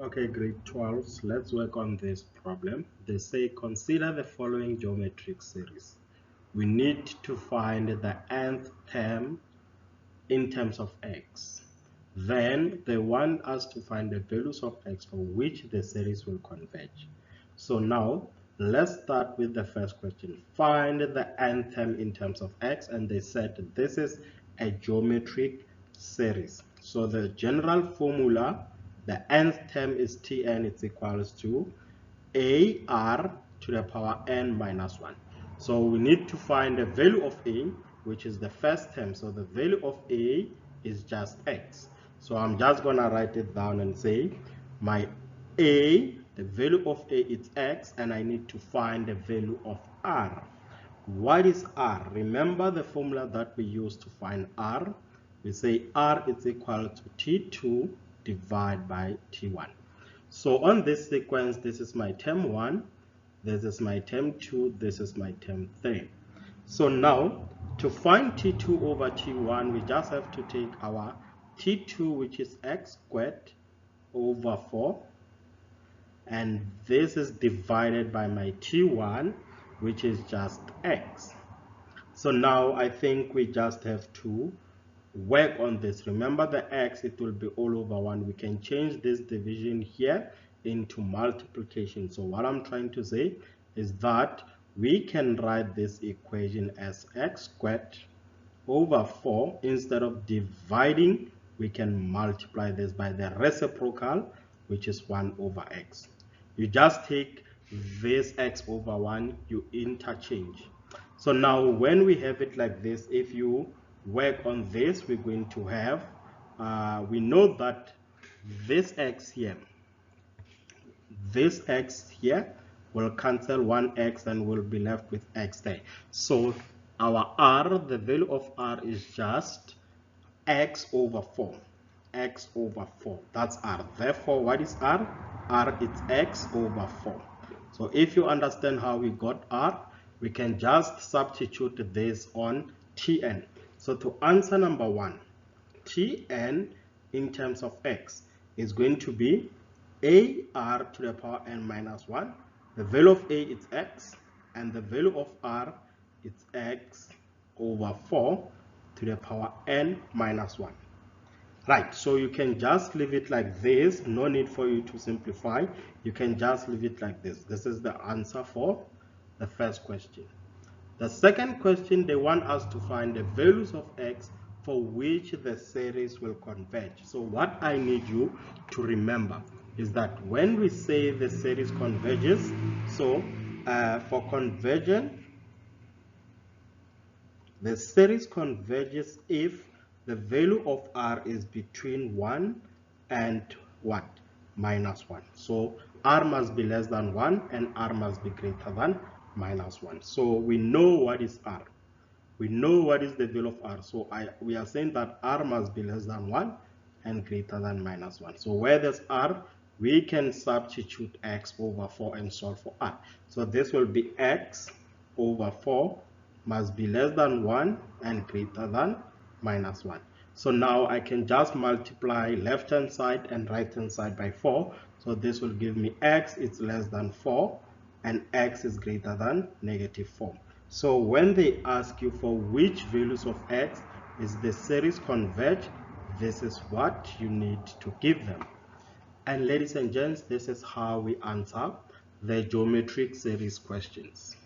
Okay, grade 12, let's work on this problem. They say consider the following geometric series. We need to find the nth term in terms of x. Then they want us to find the values of x for which the series will converge. So now let's start with the first question. Find the nth term in terms of x, and they said this is a geometric series. So the general formula, the nth term is Tn, it's equals to ar to the power n minus 1. So we need to find the value of a, which is the first term. So the value of a is just x. So I'm just going to write it down and say my a, the value of a is x, and I need to find the value of r. What is r? Remember the formula that we used to find r. We say r is equal to t2 divided by t1. So on this sequence, this is my term 1, this is my term 2, this is my term 3. So now, to find t2 over t1, we just have to take our t2, which is x squared over 4, and this is divided by my t1, which is just x. So now I think we just have to work on this. Remember the x, it will be all over 1. We can change this division here into multiplication. So what I'm trying to say is that we can write this equation as x squared over 4. Instead of dividing, we can multiply this by the reciprocal, which is 1 over x. You just take this x over 1, you interchange. So now when we have it like this, if you work on this, we're going to have, we know that this x here will cancel 1x and we'll be left with x there. So our r, the value of r is just x over 4. X over 4, that's r. Therefore, what is r? R is x over 4. So if you understand how we got r, we can just substitute this on Tn. So to answer number 1, Tn in terms of x is going to be ar to the power n minus 1. The value of a is x, and the value of r is x over 4 to the power n minus 1. Right, so you can just leave it like this. No need for you to simplify. You can just leave it like this. This is the answer for the first question. The second question, they want us to find the values of x for which the series will converge. So what I need you to remember is that when we say the series converges, so for convergence, the series converges if the value of r is between 1 and what? Minus 1. So r must be less than 1 and r must be greater than minus 1. So we know what is r. We know what is the value of r. So we are saying that r must be less than 1 and greater than minus 1. So where there's r, we can substitute x over 4 and solve for r. So this will be x over 4 must be less than 1 and greater than minus 1. So now I can just multiply left hand side and right hand side by 4. So this will give me x is less than 4 and x is greater than negative 4. So when they ask you for which values of x is the series converge, this is what you need to give them. And ladies and gents, this is how we answer the geometric series questions.